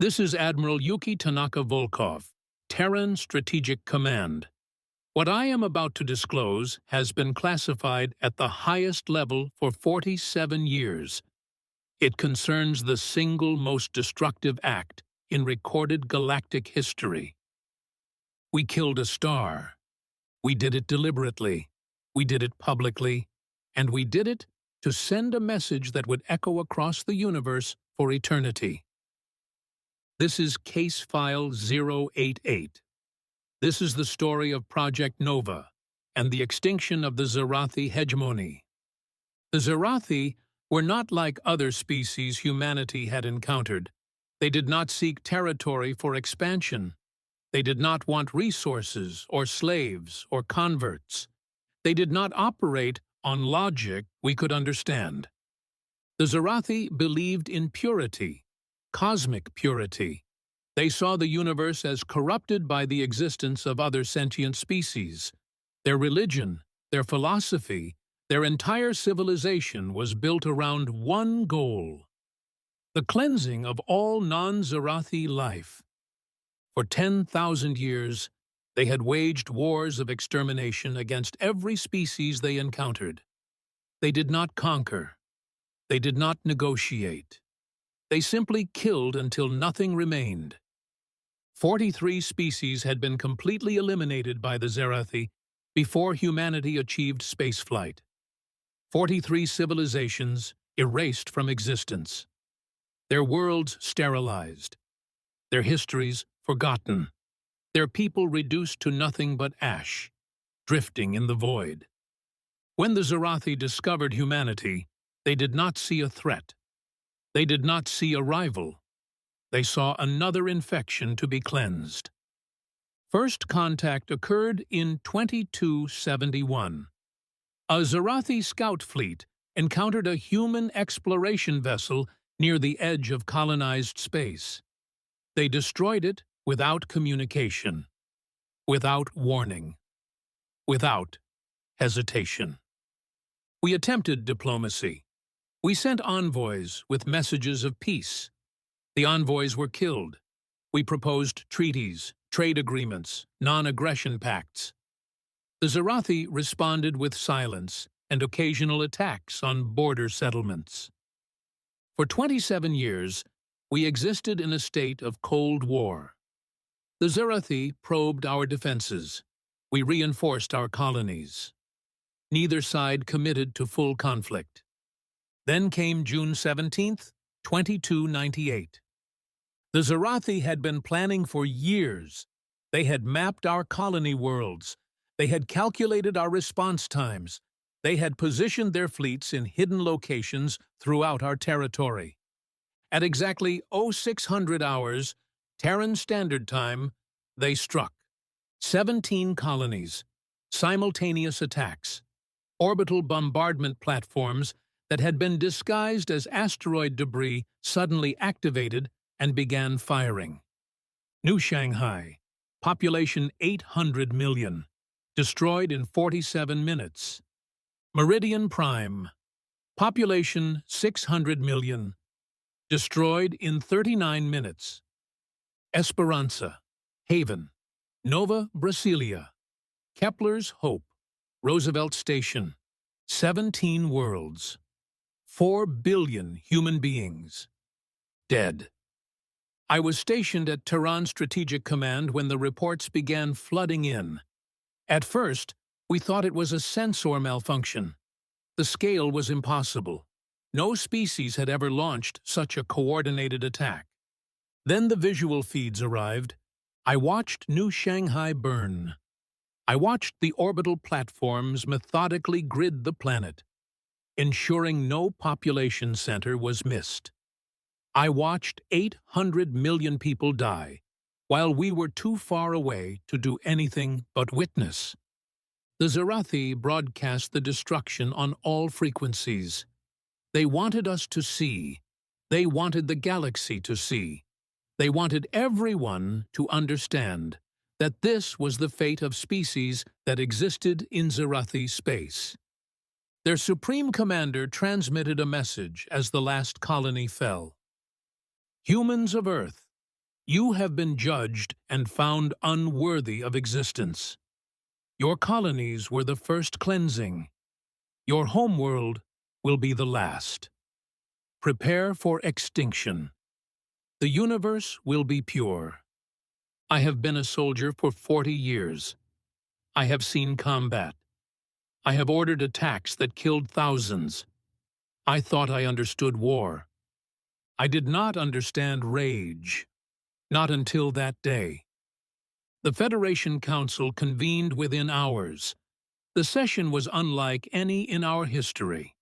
This is Admiral Yuki Tanaka Volkov, Terran Strategic Command. What I am about to disclose has been classified at the highest level for 47 years. It concerns the single most destructive act in recorded galactic history. We killed a star. We did it deliberately. We did it publicly. And we did it to send a message that would echo across the universe for eternity. This is Case File 088. This is the story of Project Nova and the extinction of the Zerathi Hegemony. The Zarathi were not like other species humanity had encountered. They did not seek territory for expansion. They did not want resources or slaves or converts. They did not operate on logic we could understand. The Zarathi believed in purity, cosmic purity. They saw the universe as corrupted by the existence of other sentient species. Their religion, their philosophy, their entire civilization was built around one goal: the cleansing of all non-Zarathi life. For 10,000 years, they had waged wars of extermination against every species they encountered. They did not conquer. They did not negotiate. They simply killed until nothing remained. 43 species had been completely eliminated by the Zerathi before humanity achieved spaceflight. 43 civilizations erased from existence. Their worlds sterilized. Their histories forgotten. Their people reduced to nothing but ash, drifting in the void. When the Zerathi discovered humanity, they did not see a threat. They did not see a rival. They saw another infection to be cleansed. First contact occurred in 2271. A Zerathi scout fleet encountered a human exploration vessel near the edge of colonized space. They destroyed it without communication, without warning, without hesitation. We attempted diplomacy. We sent envoys with messages of peace. The envoys were killed. We proposed treaties, trade agreements, non-aggression pacts. The Zerathi responded with silence and occasional attacks on border settlements. For 27 years, we existed in a state of Cold War. The Zerathi probed our defenses. We reinforced our colonies. Neither side committed to full conflict. Then came June 17, 2298. The Zerathi had been planning for years. They had mapped our colony worlds. They had calculated our response times. They had positioned their fleets in hidden locations throughout our territory. At exactly 0600 hours, Terran Standard Time, they struck. 17 colonies, simultaneous attacks, orbital bombardment platforms that had been disguised as asteroid debris suddenly activated and began firing. New Shanghai, population 800 million, destroyed in 47 minutes. Meridian Prime, population 600 million, destroyed in 39 minutes. Esperanza, Haven, Nova Brasilia, Kepler's Hope, Roosevelt Station, 17 worlds, 4 billion human beings, dead. I was stationed at Terran Strategic Command when the reports began flooding in. At first, we thought it was a sensor malfunction. The scale was impossible. No species had ever launched such a coordinated attack. Then the visual feeds arrived. I watched New Shanghai burn. I watched the orbital platforms methodically grid the planet, ensuring no population center was missed. I watched 800 million people die, while we were too far away to do anything but witness. The Zerathi broadcast the destruction on all frequencies. They wanted us to see. They wanted the galaxy to see. They wanted everyone to understand that this was the fate of species that existed in Zerathi space. Their supreme commander transmitted a message as the last colony fell. Humans of Earth, You have been judged and found unworthy of existence. Your colonies were the first cleansing. Your homeworld will be the last. Prepare for extinction. The universe will be pure. I have been a soldier for 40 years. I have seen combat. I have ordered attacks that killed thousands. I thought I understood war. I did not understand rage. Not until that day. The Federation Council convened within hours. The session was unlike any in our history.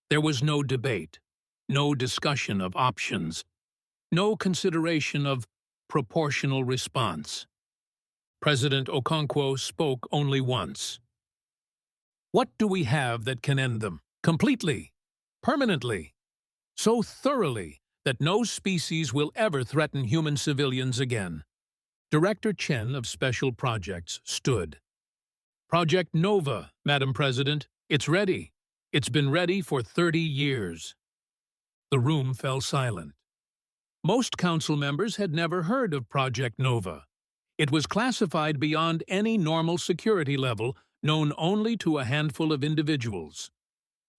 There was no debate, no discussion of options, no consideration of proportional response. President Okonkwo spoke only once. What do we have that can end them? Completely, permanently, so thoroughly that no species will ever threaten human civilians again. Director Chen of Special Projects stood. Project Nova, Madam President, it's ready. It's been ready for 30 years. The room fell silent. Most council members had never heard of Project Nova. It was classified beyond any normal security level, known only to a handful of individuals.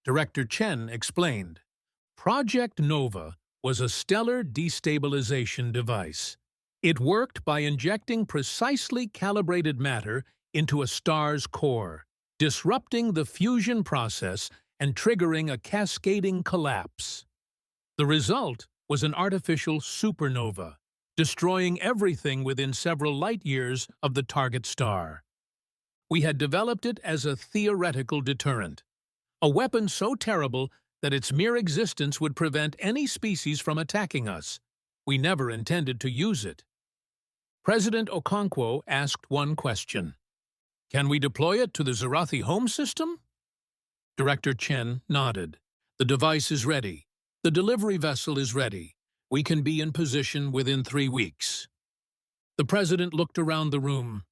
Director Chen explained. Project Nova was a stellar destabilization device. It worked by injecting precisely calibrated matter into a star's core, disrupting the fusion process and triggering a cascading collapse. The result was an artificial supernova, destroying everything within several light years of the target star. We had developed it as a theoretical deterrent, a weapon so terrible that its mere existence would prevent any species from attacking us. We never intended to use it. President Okonkwo asked one question. Can we deploy it to the Zerathi home system? Director Chen nodded. The device is ready. The delivery vessel is ready. We can be in position within 3 weeks. The president looked around the room.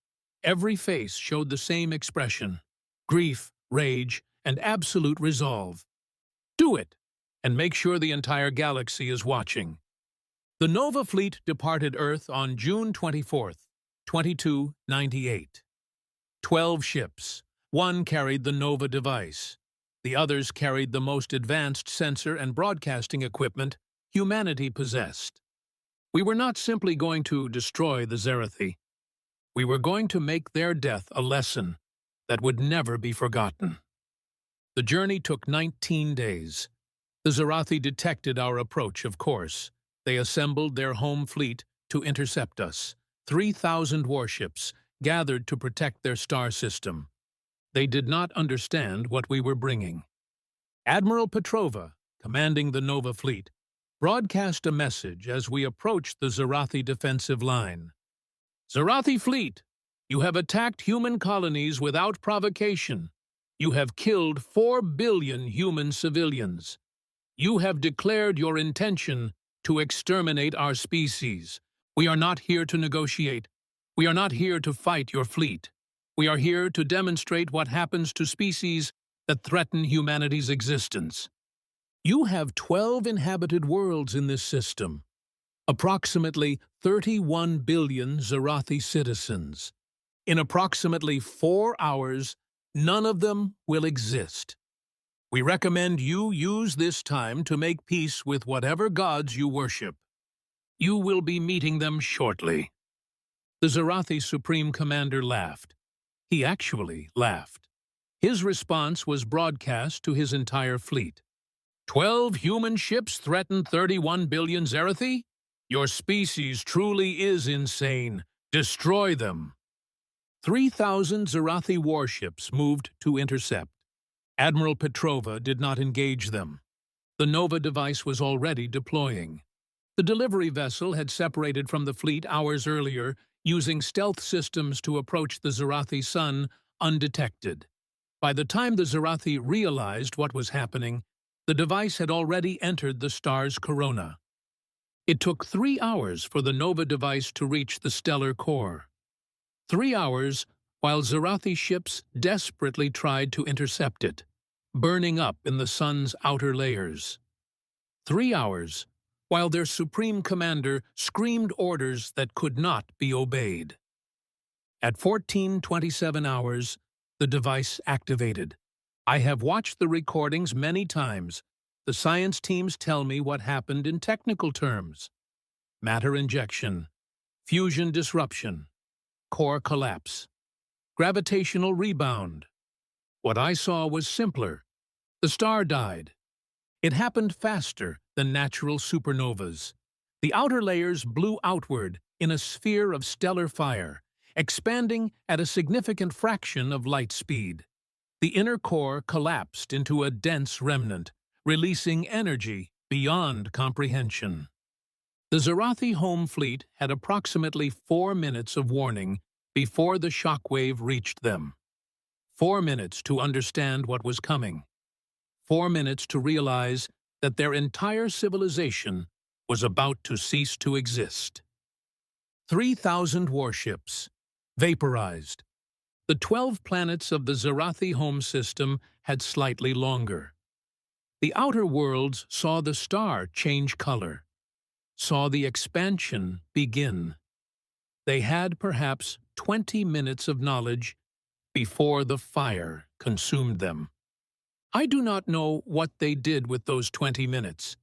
Every face showed the same expression: grief, rage, and absolute resolve. Do it, and make sure the entire galaxy is watching. The Nova fleet departed Earth on June 24th, 2298. 12 ships. One carried the Nova device. The others carried the most advanced sensor and broadcasting equipment humanity possessed. We were not simply going to destroy the Zerathi. We were going to make their death a lesson that would never be forgotten. The journey took 19 days. The Zarathi detected our approach, of course. They assembled their home fleet to intercept us. 3,000 warships gathered to protect their star system. They did not understand what we were bringing. Admiral Petrova, commanding the Nova fleet, broadcast a message as we approached the Zarathi defensive line. Zerathi fleet, you have attacked human colonies without provocation. You have killed 4 billion human civilians. You have declared your intention to exterminate our species. We are not here to negotiate. We are not here to fight your fleet. We are here to demonstrate what happens to species that threaten humanity's existence. You have 12 inhabited worlds in this system. Approximately 31 billion Zerathi citizens. In approximately 4 hours, none of them will exist. We recommend you use this time to make peace with whatever gods you worship. You will be meeting them shortly. The Zerathi Supreme Commander laughed. He actually laughed. His response was broadcast to his entire fleet. 12 human ships threaten 31 billion Zerathi? Your species truly is insane. Destroy them. 3,000 Zerathi warships moved to intercept. Admiral Petrova did not engage them. The Nova device was already deploying. The delivery vessel had separated from the fleet hours earlier, using stealth systems to approach the Zerathi sun undetected. By the time the Zerathi realized what was happening, the device had already entered the star's corona. It took 3 hours for the Nova device to reach the stellar core. 3 hours while Zerathi ships desperately tried to intercept it, burning up in the sun's outer layers. 3 hours while their supreme commander screamed orders that could not be obeyed. At 14:27 hours, the device activated. I have watched the recordings many times. The science teams tell me what happened in technical terms. Matter injection, fusion disruption, core collapse, gravitational rebound. What I saw was simpler. The star died. It happened faster than natural supernovas. The outer layers blew outward in a sphere of stellar fire, expanding at a significant fraction of light speed. The inner core collapsed into a dense remnant, releasing energy beyond comprehension. The Zerathi home fleet had approximately 4 minutes of warning before the shockwave reached them. 4 minutes to understand what was coming. 4 minutes to realize that their entire civilization was about to cease to exist. 3,000 warships, vaporized. The 12 planets of the Zerathi home system had slightly longer. The outer worlds saw the star change color, saw the expansion begin. They had perhaps 20 minutes of knowledge before the fire consumed them. I do not know what they did with those 20 minutes.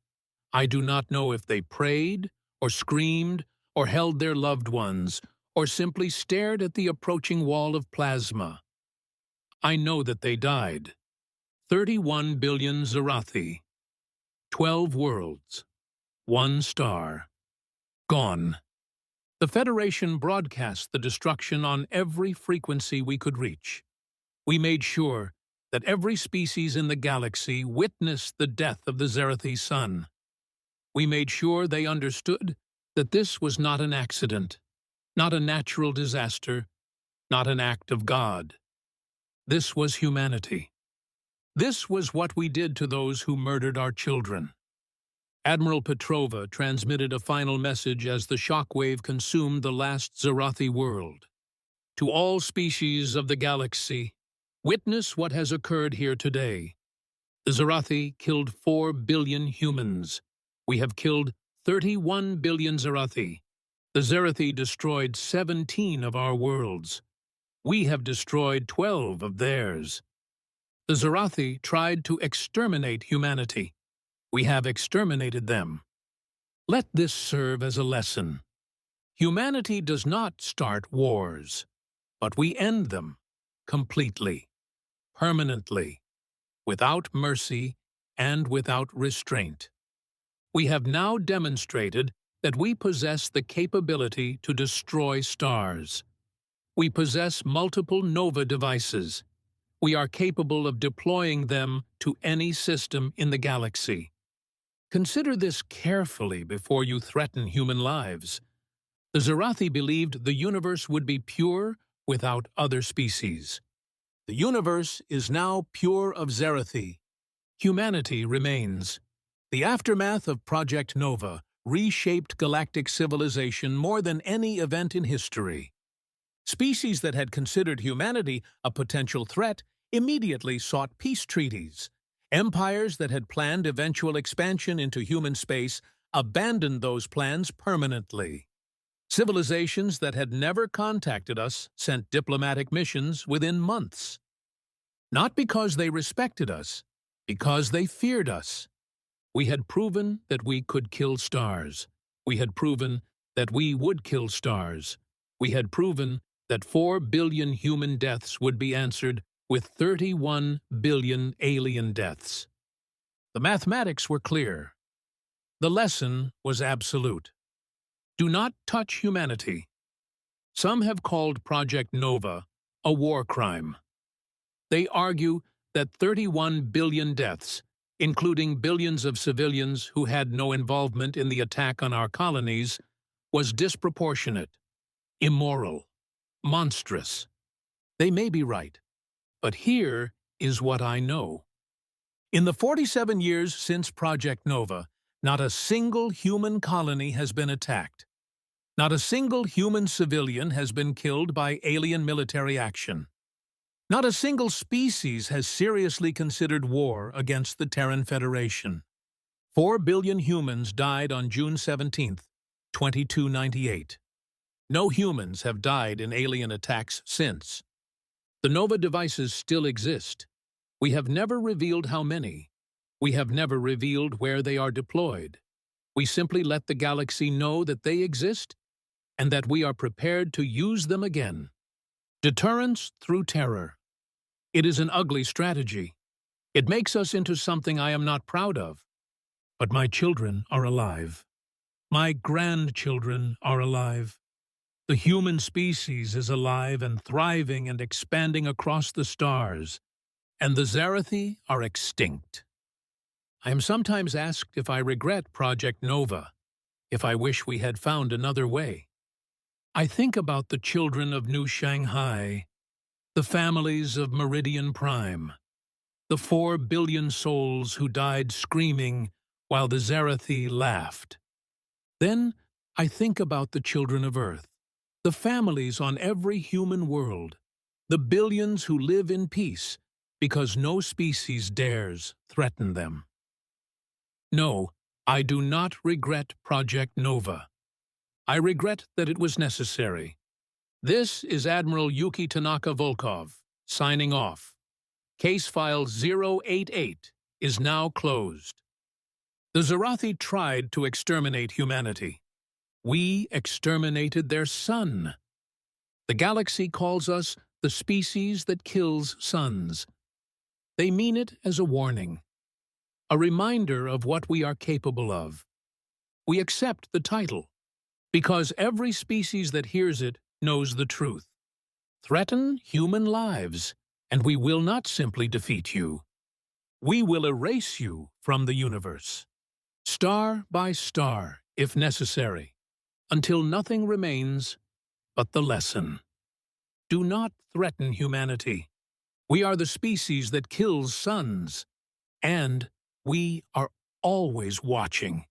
I do not know if they prayed, or screamed, or held their loved ones, or simply stared at the approaching wall of plasma. I know that they died. 31 billion Zarathi. 12 worlds. 1 star. Gone. The Federation broadcast the destruction on every frequency we could reach. We made sure that every species in the galaxy witnessed the death of the Zerathi sun. We made sure they understood that this was not an accident, not a natural disaster, not an act of God. This was humanity. This was what we did to those who murdered our children. Admiral Petrova transmitted a final message as the shockwave consumed the last Zerathi world. To all species of the galaxy, witness what has occurred here today. The Zerathi killed 4 billion humans. We have killed 31 billion Zerathi. The Zerathi destroyed 17 of our worlds. We have destroyed 12 of theirs. The Zerathi tried to exterminate humanity. We have exterminated them. Let this serve as a lesson. Humanity does not start wars, but we end them completely, permanently, without mercy and without restraint. We have now demonstrated that we possess the capability to destroy stars. We possess multiple Nova devices. We are capable of deploying them to any system in the galaxy. Consider this carefully before you threaten human lives. The Zerathi believed the universe would be pure without other species. The universe is now pure of Zerathi. Humanity remains. The aftermath of Project Nova reshaped galactic civilization more than any event in history. Species that had considered humanity a potential threat immediately sought peace treaties. Empires that had planned eventual expansion into human space abandoned those plans permanently. Civilizations that had never contacted us sent diplomatic missions within months. Not because they respected us, because they feared us. We had proven that we could kill stars. We had proven that we would kill stars. We had proven that 4 billion human deaths would be answered with 31 billion alien deaths. The mathematics were clear. The lesson was absolute. Do not touch humanity. Some have called Project Nova a war crime. They argue that 31 billion deaths, including billions of civilians who had no involvement in the attack on our colonies, was disproportionate, immoral, monstrous. They may be right, but here is what I know. In the 47 years since Project Nova, not a single human colony has been attacked. Not a single human civilian has been killed by alien military action. Not a single species has seriously considered war against the Terran Federation. 4 billion humans died on June 17, 2298. No humans have died in alien attacks since. The Nova devices still exist. We have never revealed how many. We have never revealed where they are deployed. We simply let the galaxy know that they exist and that we are prepared to use them again. Deterrence through terror. It is an ugly strategy. It makes us into something I am not proud of. But my children are alive. My grandchildren are alive. The human species is alive and thriving and expanding across the stars, and the Zarathi are extinct. I am sometimes asked if I regret Project Nova, if I wish we had found another way. I think about the children of New Shanghai, the families of Meridian Prime, the 4 billion souls who died screaming while the Zerathi laughed. Then I think about the children of Earth, the families on every human world, the billions who live in peace because no species dares threaten them. No, I do not regret Project Nova. I regret that it was necessary. This is Admiral Yuki Tanaka Volkov, signing off. Case file 088 is now closed. The Zarathi tried to exterminate humanity. We exterminated their sun. The galaxy calls us the species that kills suns. They mean it as a warning, a reminder of what we are capable of. We accept the title, because every species that hears it knows the truth. Threaten human lives, and we will not simply defeat you. We will erase you from the universe, star by star, if necessary, until nothing remains but the lesson. Do not threaten humanity. We are the species that kills suns, and we are always watching.